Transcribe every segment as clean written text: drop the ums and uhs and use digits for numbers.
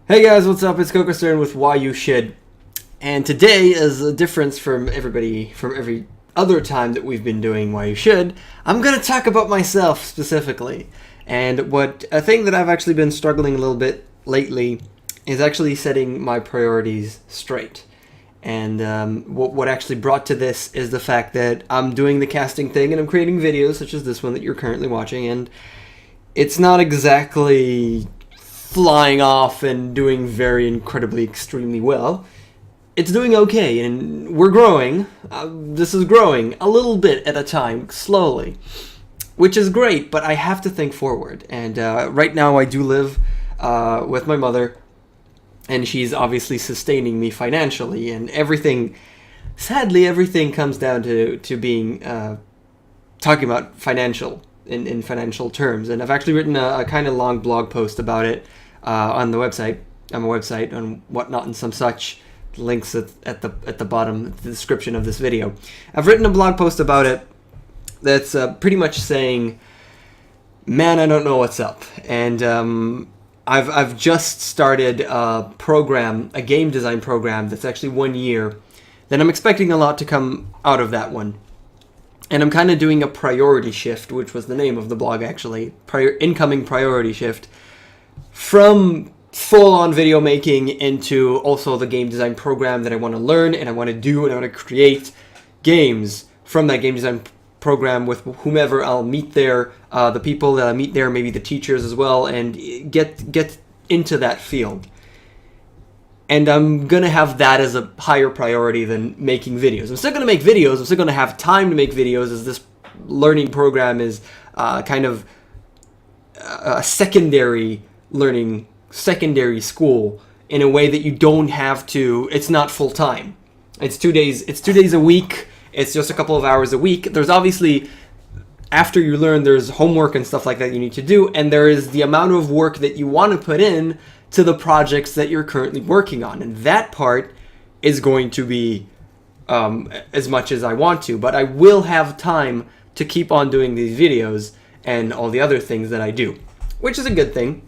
Hey guys, what's up? It's KOKOStern with Why You Should. And today, as a difference from every other time that we've been doing Why You Should, I'm going to talk about myself specifically. And a thing that I've actually been struggling a little bit lately is actually setting my priorities straight. And what actually brought to this is the fact that I'm doing the casting thing and I'm creating videos such as this one that you're currently watching, and it's not exactly flying off and doing very incredibly extremely well. It's doing okay, and we're growing. This is growing a little bit at a time, slowly, which is great, but I have to think forward. And right now I do live with my mother, and she's obviously sustaining me financially, and sadly everything comes down to being talking about financial in financial terms. And I've actually written a kind of long blog post about it on the website, on my website, on whatnot and some such. Links at the bottom, the description of this video. I've written a blog post about it that's pretty much saying, man, I don't know what's up. And I've just started a game design program that's actually 1 year. Then I'm expecting a lot to come out of that one. And I'm kind of doing a priority shift, which was the name of the blog actually, incoming priority shift, from full-on video making into also the game design program that I want to learn and I want to do, and I want to create games from that game design program with whomever I'll meet there, the people that I meet there, maybe the teachers as well, and get into that field. And I'm going to have that as a higher priority than making videos. I'm still going to make videos. I'm still going to have time to make videos, as this learning program is kind of a secondary school in a way that you don't have to, it's not full time. It's 2 days a week. It's just a couple of hours a week. There's obviously, after you learn, there's homework and stuff like that you need to do, and there is the amount of work that you want to put in to the projects that you're currently working on, and that part is going to be as much as I want to, but I will have time to keep on doing these videos and all the other things that I do, which is a good thing.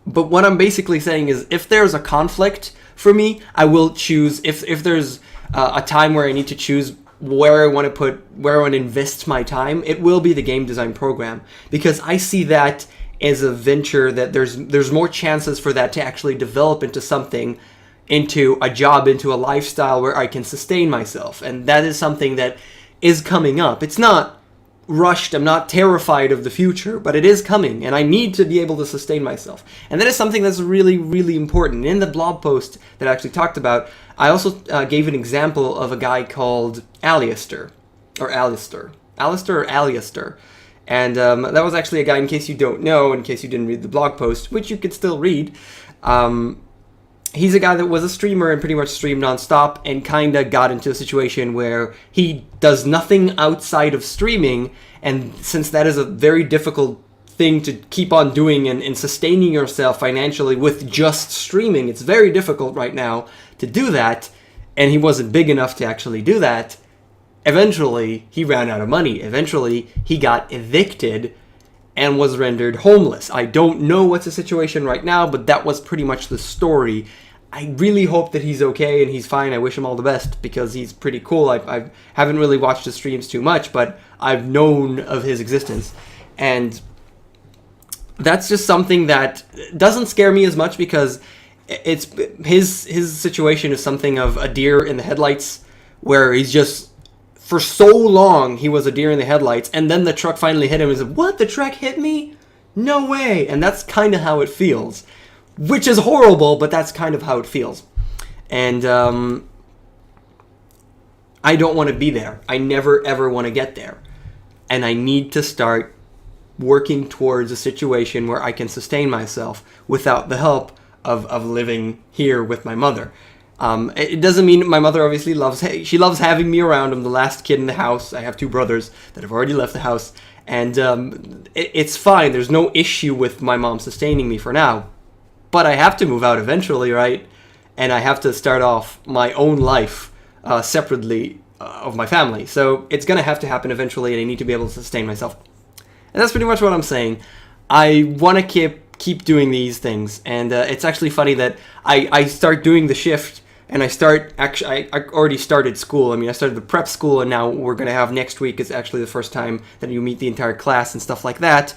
But what I'm basically saying is, if there's a conflict for me, I will choose, if there's a time where I need to choose where I want to invest my time, it will be the game design program, because I see that as a venture that there's more chances for that to actually develop into something, into a job, into a lifestyle where I can sustain myself. And that is something that is coming up. It's not rushed. I'm not terrified of the future, but it is coming, and I need to be able to sustain myself. And that is something that's really, really important. In the blog post that I actually talked about, I also gave an example of a guy called Alistair. And that was actually a guy, in case you don't know, in case you didn't read the blog post, which you could still read. He's a guy that was a streamer and pretty much streamed nonstop, and kind of got into a situation where he does nothing outside of streaming. And since that is a very difficult thing to keep on doing and sustaining yourself financially with just streaming, it's very difficult right now to do that. And he wasn't big enough to actually do that. Eventually, he ran out of money. Eventually, he got evicted and was rendered homeless. I don't know what's the situation right now, but that was pretty much the story. I really hope that he's okay and he's fine. I wish him all the best, because he's pretty cool. I haven't really watched his streams too much, but I've known of his existence. And that's just something that doesn't scare me as much, because it's his situation is something of a deer in the headlights, where he's just, for so long, he was a deer in the headlights, and then the truck finally hit him and said, "What? The truck hit me? No way!" And that's kind of how it feels, which is horrible, but that's kind of how it feels. And I don't want to be there. I never, ever want to get there. And I need to start working towards a situation where I can sustain myself without the help of living here with my mother. It doesn't mean my mother obviously loves having me around. I'm the last kid in the house. I have two brothers that have already left the house, and it's fine. There's no issue with my mom sustaining me for now, but I have to move out eventually, right? And I have to start off my own life separately of my family. So it's gonna have to happen eventually, and I need to be able to sustain myself. And that's pretty much what I'm saying. I want to keep keep doing these things. And it's actually funny that I start doing the shift, and I already started school. I mean, I started the prep school, and now we're going to have next week is actually the first time that you meet the entire class and stuff like that.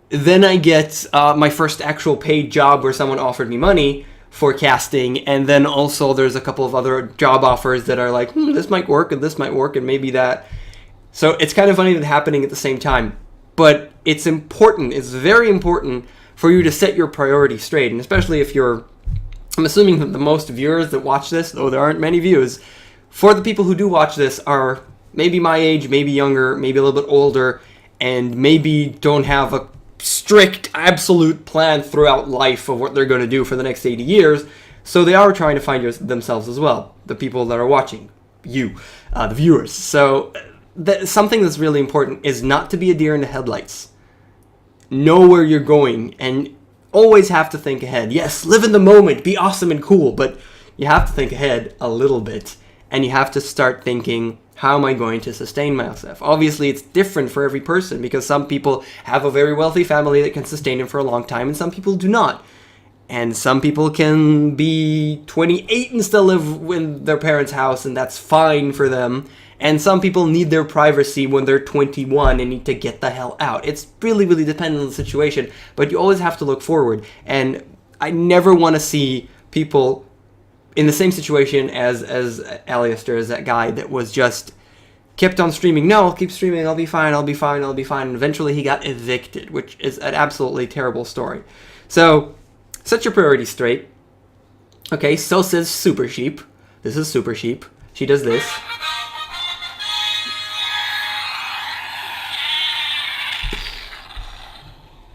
Then I get my first actual paid job where someone offered me money for casting, and then also there's a couple of other job offers that are like, this might work, and this might work, and maybe that. So it's kind of funny that happening at the same time. But it's important, it's very important for you to set your priorities straight, and especially if you're, I'm assuming that the most viewers that watch this, though there aren't many views, for the people who do watch this are maybe my age, maybe younger, maybe a little bit older, and maybe don't have a strict, absolute plan throughout life of what they're going to do for the next 80 years, so they are trying to find themselves as well, the people that are watching, you, the viewers. So something that's really important is not to be a deer in the headlights. Know where you're going, and always have to think ahead. Yes, live in the moment, be awesome and cool, but you have to think ahead a little bit, and you have to start thinking, how am I going to sustain myself? Obviously, it's different for every person, because some people have a very wealthy family that can sustain them for a long time, and some people do not. And some people can be 28 and still live in their parents' house, and that's fine for them. And some people need their privacy when they're 21 and need to get the hell out. It's really, really dependent on the situation, but you always have to look forward. And I never want to see people in the same situation as Alistair, as that guy that was just kept on streaming. No, I'll keep streaming. I'll be fine. I'll be fine. I'll be fine. And eventually he got evicted, which is an absolutely terrible story. So set your priorities straight. Okay, so says Super Sheep. This is Super Sheep. She does this.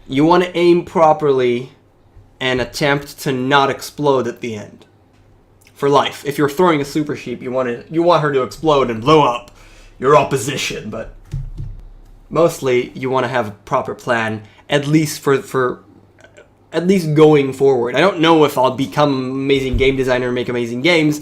You want to aim properly and attempt to not explode at the end. For life. If you're throwing a Super Sheep, you want her to explode and blow up your opposition, but mostly you want to have a proper plan, at least for at least going forward. I don't know if I'll become an amazing game designer and make amazing games,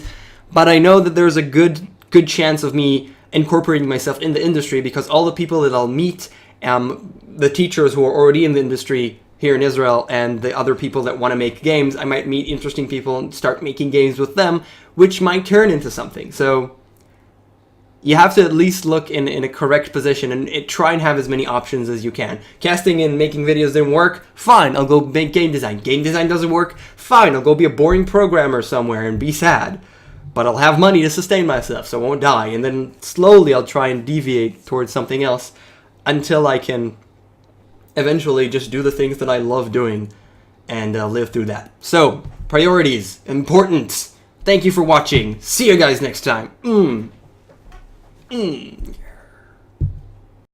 but I know that there's a good chance of me incorporating myself in the industry, because all the people that I'll meet, the teachers who are already in the industry here in Israel, and the other people that want to make games, I might meet interesting people and start making games with them, which might turn into something. So you have to at least look in a correct position and try and have as many options as you can. Casting and making videos didn't work? Fine, I'll go make game design. Game design doesn't work? Fine, I'll go be a boring programmer somewhere and be sad. But I'll have money to sustain myself, so I won't die. And then slowly I'll try and deviate towards something else until I can eventually just do the things that I love doing and live through that. So, priorities, important. Thank you for watching. See you guys next time.